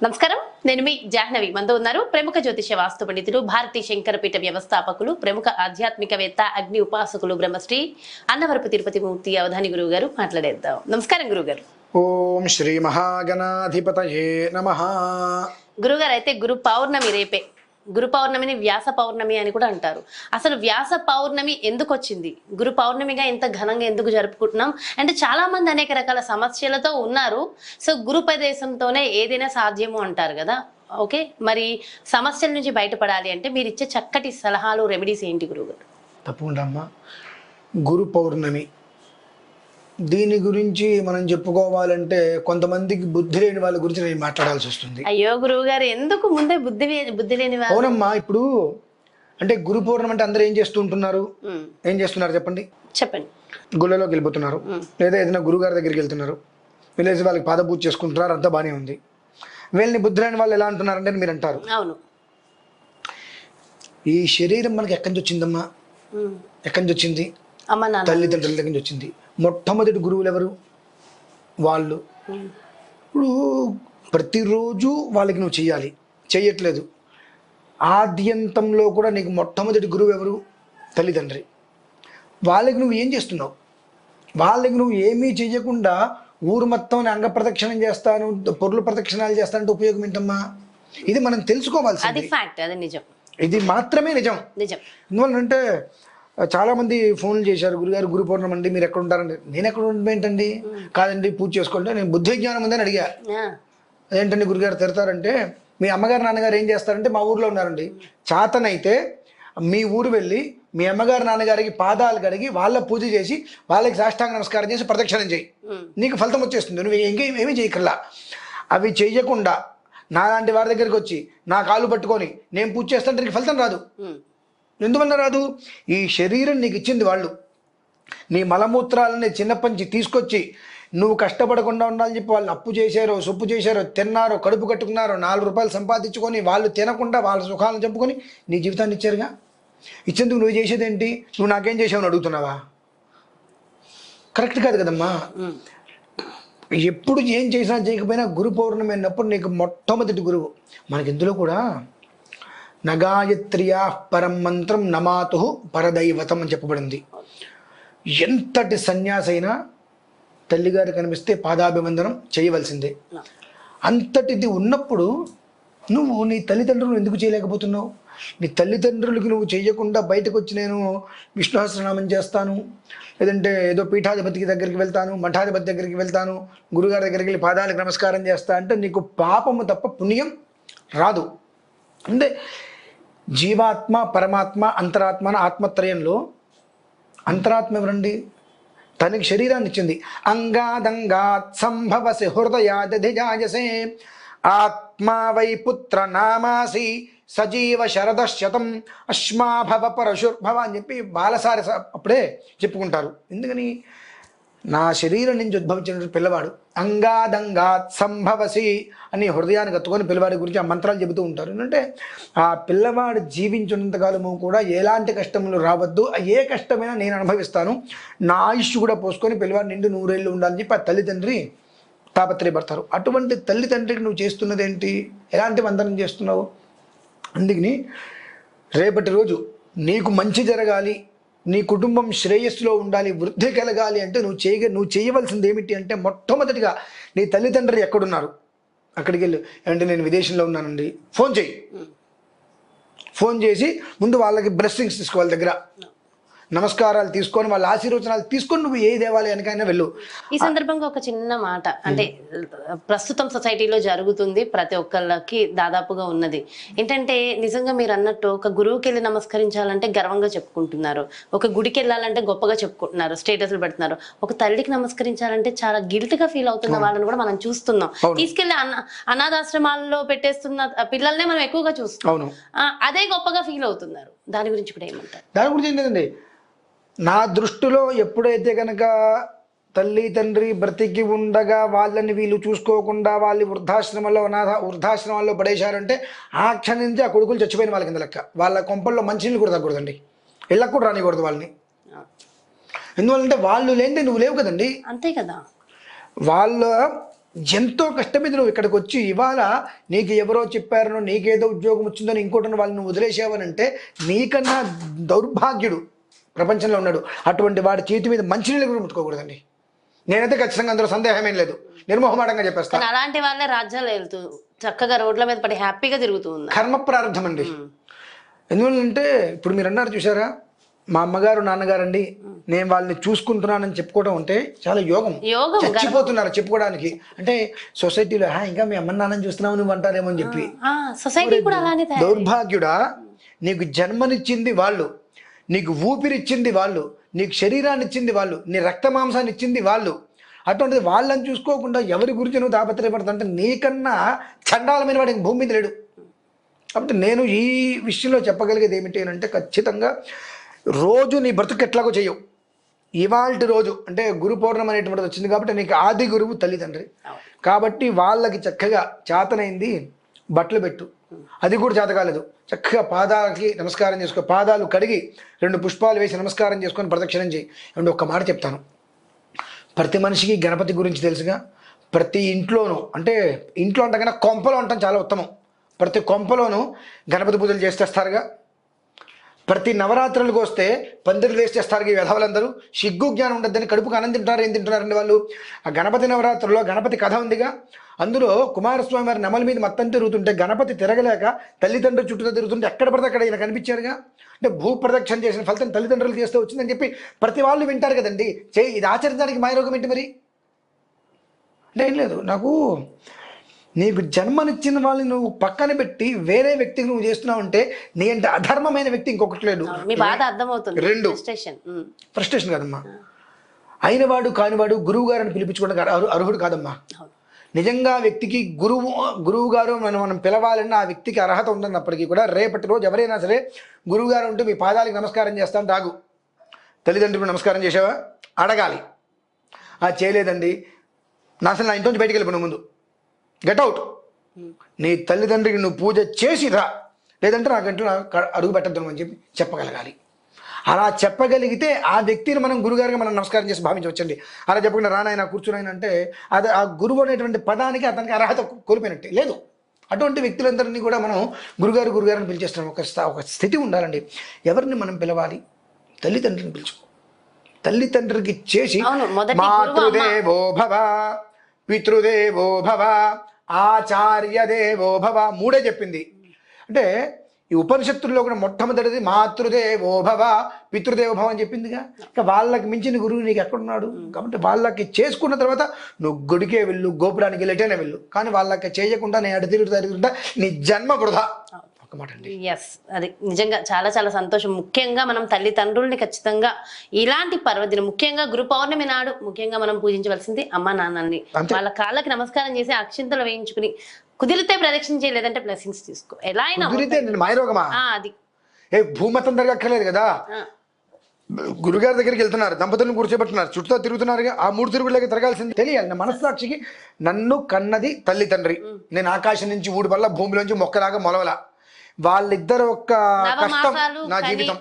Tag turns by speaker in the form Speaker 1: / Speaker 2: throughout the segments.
Speaker 1: నమస్కారం, నేను మీ జాహ్నవి. మనతో ఉన్నారు ప్రముఖ జ్యోతిష వాస్తు పండితులు, భారతీ శంకరపీఠ వ్యవస్థాపకులు, ప్రముఖ ఆధ్యాత్మికవేత్త, అగ్ని ఉపాసకులు, బ్రహ్మశ్రీ అన్నవరపు తిరుపతి మూర్తి అవధాని గురువు గారు. మాట్లాడేద్దాం. నమస్కారం గురుగారు.
Speaker 2: ఓం శ్రీ మహాగణాధిపతయే నమః.
Speaker 1: గురుగారు, అయితే గురు పౌర్ణమి రేపే. గురు పౌర్ణమిని వ్యాస పౌర్ణమి అని కూడా అంటారు. అసలు వ్యాస పౌర్ణమి ఎందుకు వచ్చింది? గురు పౌర్ణమిగా ఇంత ఘనంగా ఎందుకు జరుపుకుంటున్నాం? అంటే చాలా మంది అనేక రకాల సమస్యలతో ఉన్నారు. సో గురు ప్రదేశంతోనే ఏదైనా సాధ్యము అంటారు కదా. ఓకే, మరి సమస్యల నుంచి బయటపడాలి అంటే మీరు ఇచ్చే చక్కటి సలహాలు, రెమెడీస్ ఏంటి గురుగారు?
Speaker 2: తప్పకుండా అమ్మా. గురు పౌర్ణమి దీని గురించి మనం చెప్పుకోవాలంటే కొంతమందికి బుద్ధి లేని వాళ్ళ గురించి నేను మాట్లాడాల్సి వస్తుంది.
Speaker 1: అయ్యో గురువు గారు, ఎందుకు ముందే బుద్ధి లేని వాళ్ళు?
Speaker 2: అవునమ్మా. ఇప్పుడు అంటే గురు పౌర్ణమి అంటే అందరూ ఏం చేస్తుంటున్నారు? ఏం చేస్తున్నారు చెప్పండి?
Speaker 1: చెప్పండి.
Speaker 2: గుళ్ళలోకి వెళ్ళిపోతున్నారు, లేదా ఏదైనా గురుగారి దగ్గరికి వెళ్తున్నారు, వెళ్ళేసి వాళ్ళకి పాదపూజ చేసుకుంటున్నారు, అంతా బాగానే ఉంది. వీళ్ళని బుద్ధి లేని వాళ్ళు ఎలా అంటున్నారంటే మీరు అంటారు,
Speaker 1: అవును,
Speaker 2: ఈ శరీరం మనకి ఎక్కడి నుంచి వచ్చిందమ్మా? ఎక్కడి నుంచి వచ్చింది?
Speaker 1: అమ్మ నాన్న,
Speaker 2: తల్లిదండ్రుల దగ్గర నుంచి వచ్చింది. మొట్టమొదటి గురువులు ఎవరు? వాళ్ళు. ఇప్పుడు ప్రతిరోజు వాళ్ళకి నువ్వు చెయ్యాలి, చెయ్యట్లేదు. ఆద్యంతంలో కూడా నీకు మొట్టమొదటి గురువు ఎవరు? తల్లిదండ్రి. వాళ్ళకి నువ్వు ఏం చేస్తున్నావు? వాళ్ళకి నువ్వు ఏమీ చెయ్యకుండా ఊరు మొత్తం అంగ ప్రదక్షిణం చేస్తాను, పొర్లు ప్రదక్షిణాలు చేస్తానంటే ఉపయోగం ఏంటమ్మా? ఇది మనం తెలుసుకోవాల్సింది. ఇది మాత్రమే నిజం. ఎందువల్లంటే చాలా మంది ఫోన్లు చేశారు, గురుగారు గురు పౌర్ణమి అండి, మీరు ఎక్కడ ఉంటారండి. నేను ఎక్కడ ఉండడం ఏంటండి? కాదండి పూజ చేసుకుంటే నేను బుద్ధి విజ్ఞానం ఉందని అడిగా. అదేంటండి గురుగారు తిడతారంటే, మీ అమ్మగారు నాన్నగారు ఏం చేస్తారంటే మా ఊర్లో ఉన్నారండి. చాతనైతే మీ ఊరు వెళ్ళి మీ అమ్మగారు నాన్నగారికి పాదాలు కడిగి వాళ్ళ పూజ చేసి వాళ్ళకి సాష్టాంగ నమస్కారం చేసి ప్రదక్షిణం చేయి, నీకు ఫలితం వచ్చేస్తుంది. నువ్వు ఇంకేమీ చేయకల్లా. అవి చెయ్యకుండా నాలాంటి వారి దగ్గరికి వచ్చి నా కాళ్ళు పట్టుకొని నేను పూజ చేస్తానంటే నీకు ఫలితం రాదు. ఎందువల్ల రాదు? ఈ శరీరం నీకు ఇచ్చింది వాళ్ళు. నీ మలమూత్రాలని చిన్నప్పటి తీసుకొచ్చి నువ్వు కష్టపడకుండా ఉండాలని చెప్పి వాళ్ళు అప్పు చేశారో, సొప్పు చేశారో, తిన్నారో, కడుపు కట్టుకున్నారో, 4 రూపాయలు సంపాదించుకొని వాళ్ళు తినకుండా వాళ్ళ సుఖాలను చంపుకొని నీ జీవితాన్ని ఇచ్చారుగా. ఇచ్చేందుకు నువ్వు చేసేది ఏంటి? నువ్వు నాకేం చేసావని అడుగుతున్నావా? కరెక్ట్ కాదు కదమ్మా. ఎప్పుడు ఏం చేసినా చేయకపోయినా గురు పౌర్ణమి అన్నప్పుడు నీకు మొట్టమొదటి గురువు. మనకి ఇందులో కూడా నగాయత్ర్యా పరం మంత్రం నమాతు పరదైవతం అని చెప్పబడింది. ఎంతటి సన్యాసైనా తల్లిగారు కనిపిస్తే పాదాభివందనం చేయవలసిందే. అంతటిది ఉన్నప్పుడు నువ్వు నీ తల్లిదండ్రులను ఎందుకు చేయలేకపోతున్నావు? నీ తల్లిదండ్రులకి నువ్వు చేయకుండా బయటకు వచ్చి నేను విష్ణు సహస్రనామం చేస్తాను, లేదంటే ఏదో పీఠాధిపతికి దగ్గరికి వెళ్తాను, మఠాధిపతి దగ్గరికి వెళ్తాను, గురుగారి దగ్గరికి వెళ్ళి పాదాలకు నమస్కారం చేస్తా అంటే నీకు పాపము తప్ప పుణ్యం రాదు. అంటే జీవాత్మ, పరమాత్మ, అంతరాత్మ ఆత్మత్రయంలో అంతరాత్మ ఎవరండి? తనకి శరీరాన్ని ఇచ్చింది. అంగాదంగాత్ సంభవసి హృదయాదధిజాయసే ఆత్మా వై పుత్ర నామాసి సజీవ శరదశతం అశ్మాభవ పరశుర్భవ అని చెప్పి బాలసారి అప్పుడే చెప్పుకుంటారు. ఎందుకని? నా శరీరం నుంచి ఉద్భవించిన పిల్లవాడు అంగాదంగాత్ సంభవసి అని హృదయానికి కత్తుకొని పిల్లవాడి గురించి ఆ మంత్రాలు చెబుతూ ఉంటారు. ఏంటంటే ఆ పిల్లవాడు జీవించినంతకాలము కూడా ఎలాంటి కష్టములు రావద్దు, ఏ కష్టమైనా నేను అనుభవిస్తాను, నా ఆయుష్ కూడా పోసుకొని పిల్లవాడు నిండు 100 ఏళ్ళు ఉండాలని చెప్పి ఆ తల్లిదండ్రి తాపత్రయపడతారు. అటువంటి తల్లిదండ్రికి నువ్వు చేస్తున్నది ఏంటి? ఎలాంటి వందనం చేస్తున్నావు? అందుకని రేపటి రోజు నీకు మంచి జరగాలి, నీ కుటుంబం శ్రేయస్సులో ఉండాలి, వృద్ధి కలగాలి అంటే నువ్వు చేయవలసింది ఏమిటి అంటే, మొట్టమొదటిగా నీ తల్లిదండ్రులు ఎక్కడున్నారు అక్కడికి వెళ్ళి, అంటే నేను విదేశంలో ఉన్నానండి, ఫోన్ చేయి. ఫోన్ చేసి ముందు వాళ్ళకి బ్లెస్సింగ్స్ తీసుకో, వాళ్ళ దగ్గర నమస్కారాలు తీసుకొని వాళ్ళ ఆశీర్వచనాలు తీసుకొని నువ్వు ఏ దేవాలయానికైనా వెళ్ళు.
Speaker 1: ఈ సందర్భంగా ఒక చిన్న మాట, అంటే ప్రస్తుతం సొసైటీలో జరుగుతుంది, ప్రతి ఒక్కళ్ళకి దాదాపుగా ఉన్నది ఏంటంటే, నిజంగా మీరు అన్నట్టు ఒక గురువుకి వెళ్ళి నమస్కరించాలంటే గర్వంగా చెప్పుకుంటున్నారు, ఒక గుడికి వెళ్ళాలంటే గొప్పగా చెప్పుకుంటున్నారు, స్టేటస్లు పెడుతున్నారు. ఒక తల్లికి నమస్కరించాలంటే చాలా గిల్ట్ గా ఫీల్ అవుతున్న వాళ్ళని కూడా మనం చూస్తున్నాం. తీసుకెళ్లి అనాథాశ్రమాల్లో పెట్టేస్తున్న పిల్లల్నే మనం ఎక్కువగా చూస్తున్నాం. అదే గొప్పగా ఫీల్ అవుతున్నారు. దాని గురించి కూడా ఏమంటారు?
Speaker 2: దాని గురించి ఏంటండి, నా దృష్టిలో ఎప్పుడైతే కనుక తల్లి తండ్రి బ్రతికి ఉండగా వాళ్ళని వీళ్ళు చూసుకోకుండా వాళ్ళు వృద్ధాశ్రమాల్లో పడేశారంటే ఆ క్షణం నుంచి ఆ కొడుకులు చచ్చిపోయిన వాళ్ళ కింద లెక్క. వాళ్ళ కొంపల్లో మంచినీళ్ళు కూడా తగ్గకూడదండి, ఇళ్ళకు కూడా రానికూడదు వాళ్ళని. ఎందువల్లంటే వాళ్ళు లేనిదే నువ్వు లేవు కదండి.
Speaker 1: అంతే కదా.
Speaker 2: ఎంతో కష్టం మీద నువ్వు ఇక్కడికి వచ్చి ఇవాళ నీకు ఎవరో చెప్పారనో నీకేదో ఉద్యోగం వచ్చిందని ఇంకోటి వాళ్ళని నువ్వు వదిలేసావనంటే నీకన్నా దౌర్భాగ్యుడు ప్రపంచంలో ఉన్నాడు. అటువంటి వాడి చేతి మీద మంచినీళ్ళు కూడా ముట్టుకోకూడదండి. నేనైతే ఖచ్చితంగా అందులో సందేహమేం లేదు, నిర్మోహమాటంగా చెప్పేస్తాను.
Speaker 1: కానీ అలాంటి వాళ్ళే రాజ్యాలు వెళ్తూ చక్కగా రోడ్ల మీద పడి హ్యాపీగా తిరుగుతూ ఉన్నారు.
Speaker 2: కర్మ ప్రారంభం అండి. ఎందువల్లంటే ఇప్పుడు మీరు అన్నారు చూసారా, మా అమ్మగారు నాన్నగారు అండి నేను వాళ్ళని చూసుకుంటున్నానని చెప్పుకోవడం అంటే చాలా యోగం. చచ్చిపోతున్నారు చెప్పుకోవడానికి. అంటే సొసైటీలో ఇంకా మీ అమ్మ నాన్నని చూస్తున్నావు నువ్వు అంటారేమో అని చెప్పి.
Speaker 1: సొసైటీ కూడా అలానే
Speaker 2: దౌర్భాగ్యుడా, నీకు జన్మనిచ్చింది వాళ్ళు, నీకు ఊపిరిచ్చింది వాళ్ళు, నీకు శరీరాన్ని ఇచ్చింది వాళ్ళు, నీ రక్త మాంసాన్ని ఇచ్చింది వాళ్ళు. అటువంటిది వాళ్ళని చూసుకోకుండా ఎవరి గురించి నువ్వు తాపత్రయపడుతుంటే నీకన్నా చండాలమైన వాడికి భూమి మీద లేడు. కాబట్టి నేను ఈ విషయంలో చెప్పగలిగేది ఏమిటి అంటే ఖచ్చితంగా రోజు నీ బ్రతుకు ఎట్లాగో చేయవు. ఇవాల్టి రోజు అంటే గురు పౌర్ణమి అనేటువంటిది వచ్చింది కాబట్టి నీకు ఆది గురువు తల్లిదండ్రి కాబట్టి వాళ్ళకి చక్కగా చేతనైంది బట్టలు పెట్టు. అది కూడా చేత కాలేదు, చక్కగా పాదాలకి నమస్కారం చేసుకో, పాదాలు కడిగి 2 పుష్పాలు వేసి నమస్కారం చేసుకొని ప్రదక్షిణం చేయి. అండ్ ఒక్క మాట చెప్తాను, ప్రతి మనిషికి గణపతి గురించి తెలుసుగా. ప్రతి ఇంట్లోనూ అంటే ఇంట్లో అంటే కన్నా కొంపలో ఉండటం చాలా ఉత్తమం. ప్రతి కొంపలోనూ గణపతి పూజలు చేసేస్తారుగా. ప్రతి నవరాత్రులకు వస్తే పందిరులు వేసేస్తారు ఈ వెధవలందరూ. సిగ్గు జ్ఞానం ఉండద్దని కడుపుకు అన్నం తింటారు. ఏం తింటున్నారండి వాళ్ళు? ఆ గణపతి నవరాత్రుల్లో గణపతి కథ ఉందిగా. అందులో కుమారస్వామి వారి నెమల మీద మొత్తం తిరుగుతుంటే గణపతి తిరగలేక తల్లిదండ్రులు చుట్టూ తిరుగుతుంటే ఎక్కడ పడితే అక్కడ ఈయన కనిపించారుగా. అంటే భూ ప్రదక్షిణ చేసిన ఫలితం తల్లిదండ్రులు చేస్తే వచ్చిందని చెప్పి ప్రతి వాళ్ళు వింటారు కదండి. ఇది ఆచరించడానికి మాయరోగం ఏంటి మరి? అంటే ఏం లేదు, నాకు నీకు జన్మనిచ్చిన వాళ్ళని నువ్వు పక్కన పెట్టి వేరే వ్యక్తికి నువ్వు చేస్తున్నావు అంటే నీ అంటే అధర్మమైన వ్యక్తి ఇంకొకటి లేడు. 2 ఫ్రస్ట్రేషన్ కాదమ్మా. అయినవాడు కానివాడు గురువు గారు అని పిలిపించుకోవడానికి అర్హుడు కాదమ్మా. నిజంగా వ్యక్తికి గురువు గారు మనం పిలవాలన్న ఆ వ్యక్తికి అర్హత ఉందన్నప్పటికీ కూడా రేపటి రోజు ఎవరైనా సరే గురువు గారు ఉంటే మీ పాదాలకు నమస్కారం చేస్తాను రాగు. తల్లిదండ్రులకు నమస్కారం చేసావా అడగాలి. చేయలేదండి నా అసలు నా ఇంటి బయటికి వెళ్ళిపోయిన ముందు గెట్ అవుట్. నీ తల్లిదండ్రికి నువ్వు పూజ చేసి రా, లేదంటే నా గంటలో అడుగు పెట్టద్దు అని చెప్పి చెప్పగలగాలి. అలా చెప్పగలిగితే ఆ వ్యక్తిని మనం గురుగారికి మనం నమస్కారం చేసి భావించవచ్చండి. అలా చెప్పకుండా రానాయన కూర్చున్నాయన అంటే అది ఆ గురువు అనేటువంటి పదానికి అతనికి అర్హత కోల్పోయినట్టే. లేదు, అటువంటి వ్యక్తులందరినీ కూడా మనం గురుగారిని పిలిచేస్తున్నాం. ఒక స్థితి ఉండాలండి. ఎవరిని మనం పిలవాలి? తల్లిదండ్రిని పిలుచుకో. తల్లిదండ్రికి చేసి మాతృదేవో భవ, పితృదేవో భవ, ఆచార్య దేవో భవ 3 చెప్పింది. అంటే ఈ ఉపనిషత్తుల్లో కూడా మొట్టమొదటిది మాతృదేవో భవ పితృదేవో భవ అని చెప్పిందిగా. ఇంకా వాళ్ళకి మించిన గురువు నీకు ఎక్కడున్నాడు? కాబట్టి వాళ్ళకి చేసుకున్న తర్వాత నువ్వు గుడికే వెళ్ళు, గోపురానికి వెళ్ళేటేనే వెళ్ళు. కానీ వాళ్ళకి చేయకుండా నేను అటు తిరుగుతుంటా నీ జన్మ వృధా.
Speaker 1: ఎస్, అది నిజంగా చాలా చాలా సంతోషం. ముఖ్యంగా మనం తల్లిదండ్రుల్ని ఖచ్చితంగా ఇలాంటి పర్వదినం, ముఖ్యంగా గురు పౌర్ణమి నాడు ముఖ్యంగా మనం పూజించవలసింది అమ్మ నాన్నల్ని. వాళ్ళ కాళ్ళకి నమస్కారం చేసి అక్షింతలు వేయించుకుని కుదిరితే ప్రదక్షిణ చేయలేదంటే బ్లెస్సింగ్స్ తీసుకో. ఎలా అయినా అది
Speaker 2: భూమతం జరగక్కర్లేదు కదా. గురుగారి దగ్గరికి వెళ్తున్నారు, దంపతులను కూర్చోబెట్టున్నారు, చుట్టూ తిరుగుతున్నారుగా. ఆ 3 తిరుగులకి తిరగాల్సింది తెలియాలి. నా మనస్సాక్షికి నన్ను కన్నది తల్లి తండ్రి. నేను ఆకాశం నుంచి ఊడి వల్ల భూమిలోంచి మొక్కలాగా మొలవల. వాళ్ళిద్దరు ఒక్క కష్టం నా జీవితం.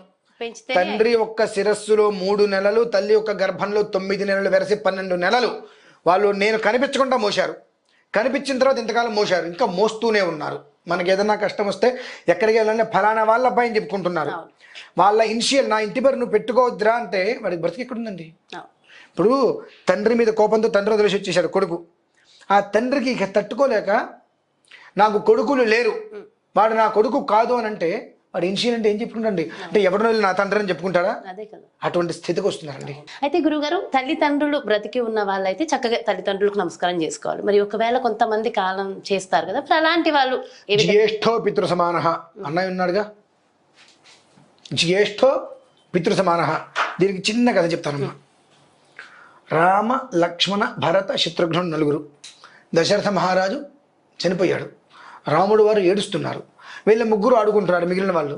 Speaker 2: తండ్రి ఒక్క శిరస్సులో 3 నెలలు, తల్లి ఒక్క గర్భంలో 9 నెలలు వెరసి 12 నెలలు వాళ్ళు నేను కనిపించకుండా మోశారు. కనిపించిన తర్వాత ఇంతకాలం మోశారు, ఇంకా మోస్తూనే ఉన్నారు. మనకి ఏదైనా కష్టం వస్తే ఎక్కడికి వెళ్ళాలంటే ఫలానా వాళ్ళ అబ్బాయిని చెప్పుకుంటున్నారు. వాళ్ళ ఇనిషియల్ నా ఇంటి పేరు నువ్వు పెట్టుకోవద్దురా అంటే వాడికి బ్రతికి ఎక్కడుందండి? ఇప్పుడు తండ్రి మీద కోపంతో తండ్రి వదిలేసి వచ్చేసాడు కొడుకు. ఆ తండ్రికి ఇక తట్టుకోలేక నాకు కొడుకులు లేరు, వాడు నా కొడుకు కాదు అని అంటే వాడు ఇన్షియల్ అంటే ఏం చెప్పుకుంటాండి? అంటే ఎవరినో నా తండ్రి అని చెప్పుకుంటాడా? అటువంటి స్థితికి వస్తున్నారండి.
Speaker 1: అయితే గురుగారు, తల్లిదండ్రులు బ్రతికి ఉన్న వాళ్ళైతే చక్కగా తల్లిదండ్రులకు నమస్కారం చేసుకోవాలి. మరి ఒకవేళ కొంతమంది కాలం చేస్తారు కదా, అలాంటి వాళ్ళు
Speaker 2: జ్యేష్ఠో పితృ సమాన అన్నయ్య ఉన్నాడుగా, జ్యేష్ఠో పితృ సమాన. దీనికి చిన్న కథ చెప్తానమ్మా. రామ లక్ష్మణ భరత శత్రుఘ్నుడు 4. దశరథ మహారాజు చనిపోయాడు. రాముడు వారు ఏడుస్తున్నారు. వీళ్ళ 3 ఆడుకుంటున్నారు మిగిలిన వాళ్ళు.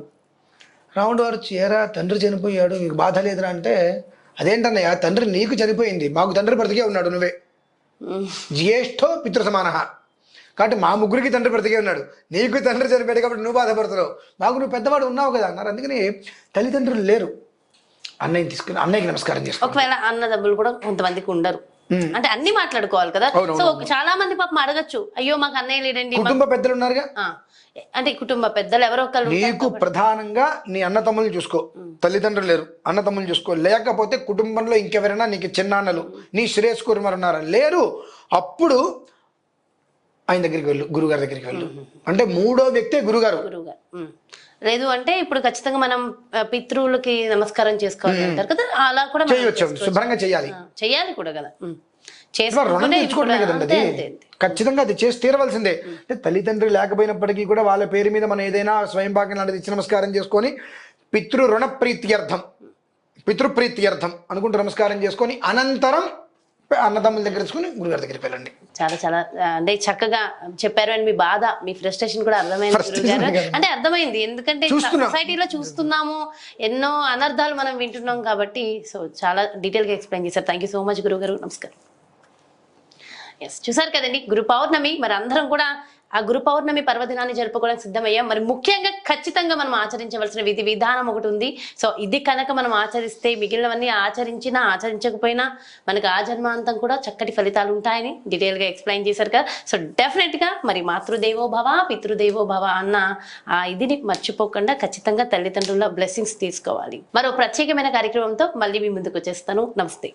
Speaker 2: రాముడు వారు చేరా తండ్రి చనిపోయాడు మీకు బాధ లేదురా అంటే, అదేంటన్నయ్య తండ్రి నీకు చనిపోయింది, మాకు తండ్రి బ్రతికే ఉన్నాడు, నువ్వే జ్యేష్ఠో పితృ సమాన. కాబట్టి మా 3కి తండ్రి బ్రతికే ఉన్నాడు, నీకు తండ్రి చనిపోయాడు కాబట్టి నువ్వు బాధపడుతున్నావు, మాకు నువ్వు పెద్దవాడు ఉన్నావు కదా అన్నారు. అందుకని తల్లిదండ్రులు లేరు. అన్నయ్యని తీసుకుని అన్నయ్యకి నమస్కారం చేస్తారు.
Speaker 1: ఒకవేళ అన్నదమ్ములు కూడా కొంతమందికి ఉండరు, అంటే అన్ని మాట్లాడుకోవాలి కదా.
Speaker 2: అవునవును.
Speaker 1: సో చాలా మంది పాపం అడగచ్చు, అయ్యో మాకు అన్నయ్య లేడండి.
Speaker 2: కుటుంబ పెద్దలు ఉన్నారుగా,
Speaker 1: అంటే కుటుంబ పెద్దలు ఎవరో ఒకళ్ళు
Speaker 2: నీకు ప్రధానంగా నీ అన్న తమ్ముళ్ళు చూసుకో, తల్లిదండ్రులు లేరు, అన్న తమ్ముళ్ళు చూసుకో. లేకపోతే కుటుంబంలో ఇంకెవరైనా నీకు చిన్నాన్నలు, నీ శ్రేయస్కరు మరి ఉన్నారా, లేరు, అప్పుడు ఆయన దగ్గరికి వెళ్ళు, గురుగారి దగ్గరికి వెళ్ళు. అంటే మూడో వ్యక్తే గురుగారు.
Speaker 1: లేదు అంటే ఇప్పుడు ఖచ్చితంగా మనం పితృవులకి నమస్కారం చేసుకోవాలి అంటారు కదా, అలా కూడా మనం
Speaker 2: చేయవచ్చు, శుభ్రంగా చేయాలి,
Speaker 1: చేయాలి కూడా కదా.
Speaker 2: రుణం తెచ్చుకోవడమే కదండి అది, ఖచ్చితంగా అది చేసి తీరవలసిందే. అంటే తల్లిదండ్రులు లేకపోయినప్పటికీ కూడా వాళ్ళ పేరు మీద మనం ఏదైనా స్వయం భాగం లాంటిది ఇచ్చి నమస్కారం చేసుకొని పితృ రుణ ప్రీత్యర్థం, పితృప్రీత్యర్థం అనుకుంటూ నమస్కారం చేసుకొని అనంతరం అన్నదమ్ముల దగ్గర తీసుకుని గురుగారి దగ్గరికి వెళ్ళండి.
Speaker 1: చాలా చాలా అంటే చక్కగా చెప్పారు. అండ్ మీ బాధ, మీ ఫ్రస్ట్రేషన్ కూడా అర్థమైంది గురుగారు. అంటే అర్థమైంది, ఎందుకంటే సొసైటీలో చూస్తున్నాము, ఎన్నో అనర్థాలు మనం వింటున్నాం కాబట్టి. సో చాలా డీటెయిల్ గా ఎక్స్ప్లెయిన్ చేశారు. థ్యాంక్ యూ సో మచ్ గురుగారు. నమస్కారం. ఎస్, చూసారు కదండి గురు పౌర్ణమి. మరి అందరం కూడా ఆ గురు పౌర్ణమి పర్వదినాన్ని జరుపుకోవడానికి సిద్ధమయ్యాం. మరి ముఖ్యంగా ఖచ్చితంగా మనం ఆచరించవలసిన విధి విధానం ఒకటి ఉంది. సో ఇది కనుక మనం ఆచరిస్తే మిగిలినవన్నీ ఆచరించినా ఆచరించకపోయినా మనకు ఆ జన్మాంతం కూడా చక్కటి ఫలితాలు ఉంటాయని డీటెయిల్ గా ఎక్స్ప్లెయిన్ చేశారు కదా. సో డెఫినెట్ గా మరి మాతృదేవో భవ పితృదేవో భవ అన్న ఆ ఇదిని మర్చిపోకుండా ఖచ్చితంగా తల్లిదండ్రుల బ్లెస్సింగ్స్ తీసుకోవాలి. మరో ప్రత్యేకమైన కార్యక్రమంతో మళ్ళీ మీ ముందుకు వచ్చేస్తాను. నమస్తే.